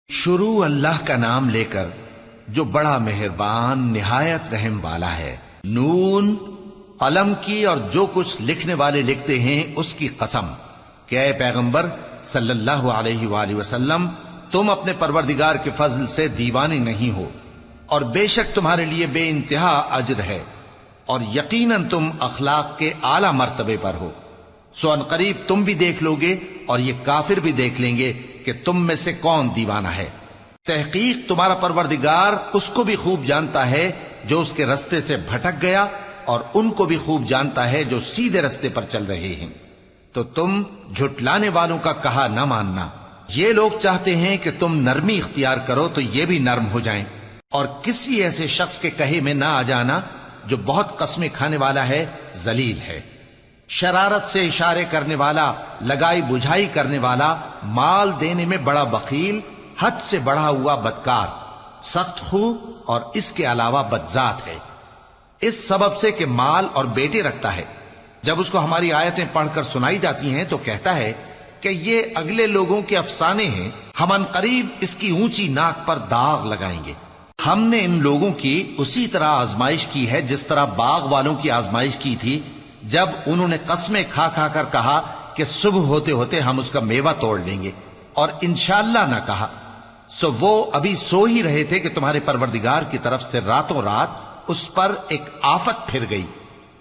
شروع اللہ کا نام لے کر جو بڑا مہربان نہایت رحم والا ہے۔ نون، قلم کی اور جو کچھ لکھنے والے لکھتے ہیں اس کی قسم کہ اے پیغمبر صلی اللہ علیہ وآلہ وسلم، تم اپنے پروردگار کے فضل سے دیوانے نہیں ہو، اور بے شک تمہارے لیے بے انتہا اجر ہے، اور یقیناً تم اخلاق کے اعلی مرتبے پر ہو۔ سو ان قریب تم بھی دیکھ لو گے اور یہ کافر بھی دیکھ لیں گے کہ تم میں سے کون دیوانہ ہے۔ تحقیق تمہارا پروردگار اس کو بھی خوب جانتا ہے جو اس کے رستے سے بھٹک گیا، اور ان کو بھی خوب جانتا ہے جو سیدھے رستے پر چل رہے ہیں۔ تو تم جھٹلانے والوں کا کہا نہ ماننا۔ یہ لوگ چاہتے ہیں کہ تم نرمی اختیار کرو تو یہ بھی نرم ہو جائیں، اور کسی ایسے شخص کے کہے میں نہ آ جانا جو بہت قسمیں کھانے والا ہے، ذلیل ہے، شرارت سے اشارے کرنے والا، لگائی بجھائی کرنے والا، مال دینے میں بڑا بخیل، حد سے بڑھا ہوا بدکار، سخت خو اور اس کے علاوہ بدذات ہے، اس سبب سے کہ مال اور بیٹے رکھتا ہے۔ جب اس کو ہماری آیتیں پڑھ کر سنائی جاتی ہیں تو کہتا ہے کہ یہ اگلے لوگوں کے افسانے ہیں، ہم ان قریب اس کی اونچی ناک پر داغ لگائیں گے۔ ہم نے ان لوگوں کی اسی طرح آزمائش کی ہے جس طرح باغ والوں کی آزمائش کی تھی، جب انہوں نے قسمیں کھا کھا کر کہا کہ صبح ہوتے ہوتے ہم اس کا میوہ توڑ لیں گے، اور انشاءاللہ نہ کہا۔ سو وہ ابھی سو ہی رہے تھے کہ تمہارے پروردگار کی طرف سے راتوں رات اس پر ایک آفت پھر گئی،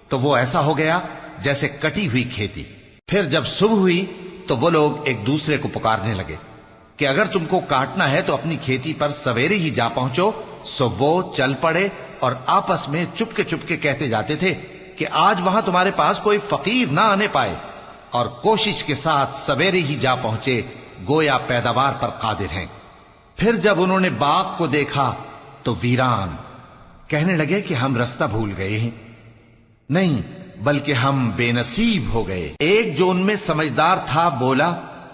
تو وہ ایسا ہو گیا جیسے کٹی ہوئی کھیتی۔ پھر جب صبح ہوئی تو وہ لوگ ایک دوسرے کو پکارنے لگے کہ اگر تم کو کاٹنا ہے تو اپنی کھیتی پر سویرے ہی جا پہنچو۔ سو وہ چل پڑے اور آپس میں چپ کے کہتے جاتے تھے کہ آج وہاں تمہارے پاس کوئی فقیر نہ آنے پائے، اور کوشش کے ساتھ سویرے ہی جا پہنچے، گویا پیداوار پر قادر ہیں۔ پھر جب انہوں نے باغ کو دیکھا تو ویران، کہنے لگے کہ ہم رستہ بھول گئے ہیں، نہیں بلکہ ہم بے نصیب ہو گئے۔ ایک جو ان میں سمجھدار تھا بولا،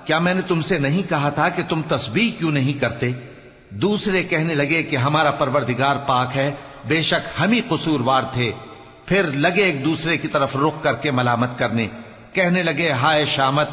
کیا میں نے تم سے نہیں کہا تھا کہ تم تسبیح کیوں نہیں کرتے؟ دوسرے کہنے لگے کہ ہمارا پروردگار پاک ہے، بے شک ہم ہی قصوروار تھے۔ پھر لگے ایک دوسرے کی طرف رخ کر کے ملامت کرنے، کہنے لگے ہائے شامت،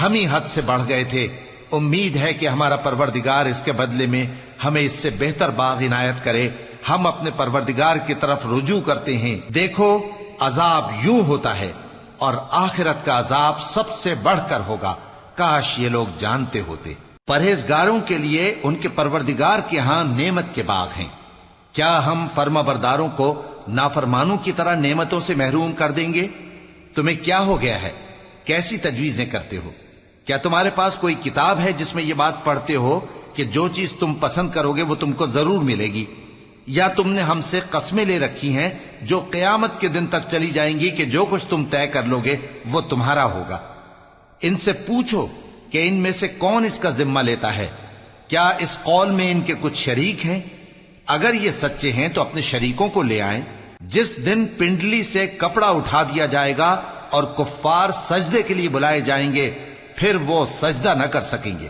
ہم ہی حد سے بڑھ گئے تھے، امید ہے کہ ہمارا پروردگار اس کے بدلے میں ہمیں اس سے بہتر باغ عنایت کرے۔ ہم اپنے پروردگار کی طرف رجوع کرتے ہیں، دیکھو عذاب یوں ہوتا ہے، اور آخرت کا عذاب سب سے بڑھ کر ہوگا، کاش یہ لوگ جانتے ہوتے۔ پرہیزگاروں کے لیے ان کے پروردگار کے ہاں نعمت کے باغ ہیں۔ کیا ہم فرما برداروں کو نافرمانوں کی طرح نعمتوں سے محروم کر دیں گے؟ تمہیں کیا ہو گیا ہے؟ کیسی تجویزیں کرتے ہو؟ کیا تمہارے پاس کوئی کتاب ہے جس میں یہ بات پڑھتے ہو کہ جو چیز تم پسند کرو گے وہ تم کو ضرور ملے گی؟ یا تم نے ہم سے قسمیں لے رکھی ہیں جو قیامت کے دن تک چلی جائیں گی کہ جو کچھ تم طے کر لو گے وہ تمہارا ہوگا؟ ان سے پوچھو کہ ان میں سے کون اس کا ذمہ لیتا ہے؟ کیا اس قول میں ان کے کچھ شریک ہیں؟ اگر یہ سچے ہیں تو اپنے شریکوں کو لے آئیں۔ جس دن پنڈلی سے کپڑا اٹھا دیا جائے گا اور کفار سجدے کے لیے بلائے جائیں گے، پھر وہ سجدہ نہ کر سکیں گے،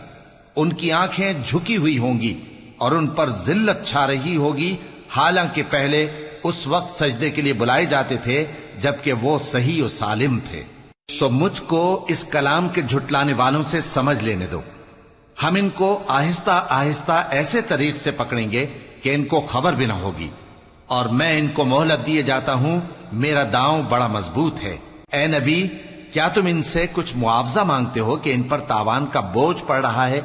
ان کی آنکھیں جھکی ہوئی ہوں گی اور ان پر ذلت چھا رہی ہوگی، حالانکہ پہلے اس وقت سجدے کے لیے بلائے جاتے تھے جبکہ وہ صحیح و سالم تھے۔ سو مجھ کو اس کلام کے جھٹلانے والوں سے سمجھ لینے دو، ہم ان کو آہستہ آہستہ ایسے طریق سے پکڑیں گے کہ ان کو خبر بھی نہ ہوگی، اور میں ان کو مہلت دیے جاتا ہوں، میرا داؤں بڑا مضبوط ہے۔ اے نبی، کیا تم ان سے کچھ معاوضہ مانگتے ہو کہ ان پر تاوان کا بوجھ پڑ رہا ہے،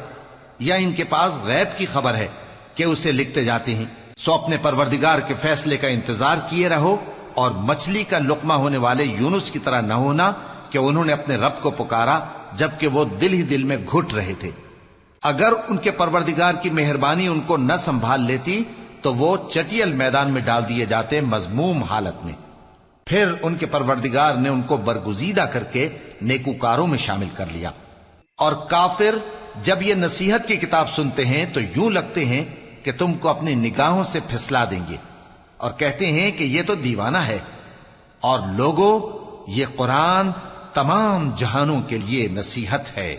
یا ان کے پاس غیب کی خبر ہے کہ اسے لکھتے جاتے ہیں؟ سو اپنے پروردگار کے فیصلے کا انتظار کیے رہو، اور مچھلی کا لقمہ ہونے والے یونس کی طرح نہ ہونا کہ انہوں نے اپنے رب کو پکارا جبکہ وہ دل ہی دل میں گھٹ رہے تھے۔ اگر ان کے پروردگار کی مہربانی ان کو نہ سنبھال لیتی تو وہ چٹیل میدان میں ڈال دیے جاتے مذموم حالت میں۔ پھر ان کے پروردگار نے ان کو برگزیدہ کر کے نیکوکاروں میں شامل کر لیا۔ اور کافر جب یہ نصیحت کی کتاب سنتے ہیں تو یوں لگتے ہیں کہ تم کو اپنی نگاہوں سے پھسلا دیں گے، اور کہتے ہیں کہ یہ تو دیوانہ ہے۔ اور لوگوں، یہ قرآن تمام جہانوں کے لیے نصیحت ہے۔